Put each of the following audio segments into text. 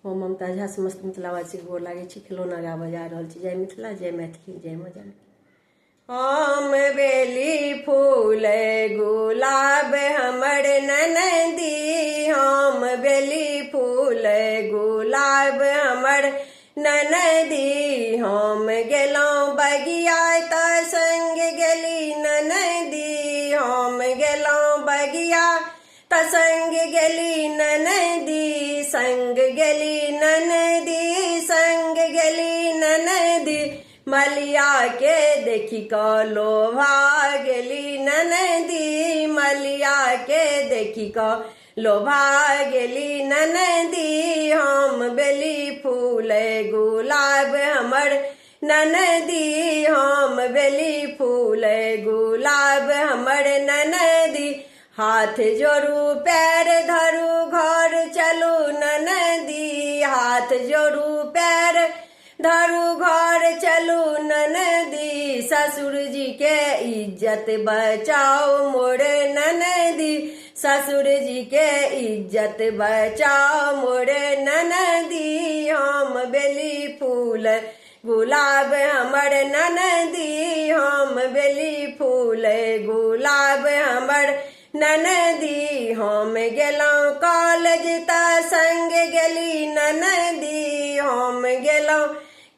हम ममता झा समस्त मिथिलावासी गोर लागे छी। खिलौना गाबऽ जा रहल छी। जय मिथिला, जय मैथिली, जय माँ जानकी। हम बेली फूल गुलाब हमर ननदी, हम बेली फूल गुलाब हमर ननदी। हम गेलहुँ बगिया तऽ संग गेली ननदी, हम गेलहुँ बगिया तऽ संग गेली ननदी, संग गेली ननदी, संग गेली ननदी। मलिया के देखी कऽ लोभा गेली ननदी, मलिया के देखी कऽ लोभा गेली ननदी। हम बेली फूल गुलाब हमर ननदी, हम बेली फूल गुलाब हमर ननदी। हाथ जोड़ू पैर धरू घर चलू ननदी, हाथ जोड़ू पैर धरू घर चलू ननदी। ससुर जी के इज्जत बचाओ मोर ननदी, ससुर जी के इज्जत बचाओ मोर ननदी। हम बेली फूल गुलाब हमर ननदी, हम बेली फूल गुलाब हमर ननदी। हम गेलहुँ कॉलेज तऽ संग गेली ननदी, हम गेलहुँ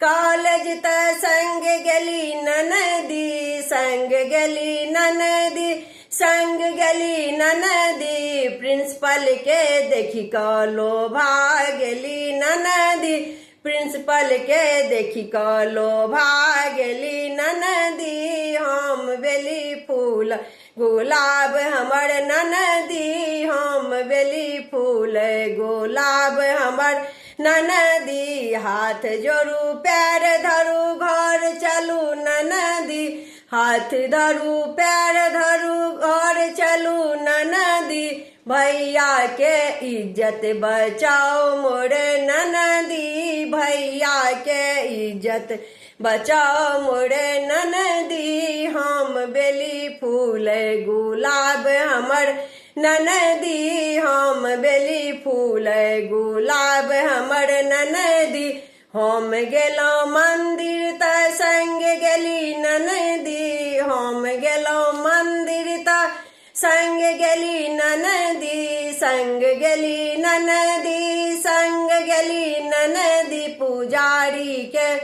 कॉलेज तऽ संग गेली ननदी, संग गेली ननदी, संग गेली ननदी। प्रिंसिपल के देखी कऽ लोभा गेली ननदी, प्रिंसिपल के देखी कऽ लोभा गेली ननदी। हम बेली फूल गुलाब हमर ननदी, हम बेली फूल गुलाब हमर ननदी। हाथ जोड़ू पैर धरू घर चलू ननदी, हाथ धरू पैर धरू घर चलू ननदी। भैया के इज्जत बचाओ मोर ननदी, भैया के इज्जत बचाओ मोर ननदी। हम बेली फूल गुलाब हमर ननदी, हम बेली फूल गुलाब हमर ननदी। हम गेलहुँ मंदिर तऽ संग गेली ननदी, हम गेलहुँ मंदिर तऽ संग गेली ननदी, संग गेली ननदी, संग गेली ननदी। पुजारी के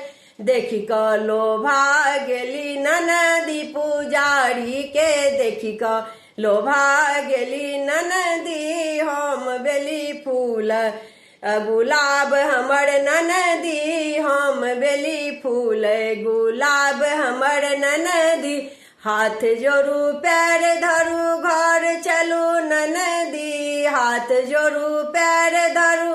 देखी कऽ लोभा गेली ननदी, पुजारी के देखी कऽ लोभा गेली ननदी। हम बेली फूल गुलाब हमर ननदी, हम बेली फूल गुलाब हमर ननदी। हाथ जोड़ू पैर धरू घर चलू ननदी, हाथ जोड़ू पैर धरू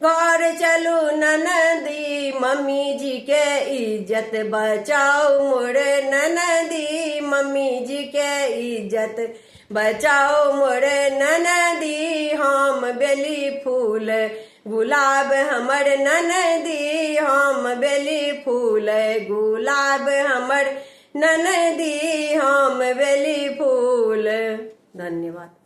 घर चलू ननदी। मम्मी जी के इज्जत बचाओ मोर ननदी, मम्मी जी के इज्जत बचाओ मोर ननदी। हम बेली फूल गुलाब हमर ननदी, हम बेली फूल गुलाब हमर ननदी, हम बेली फूल। धन्यवाद।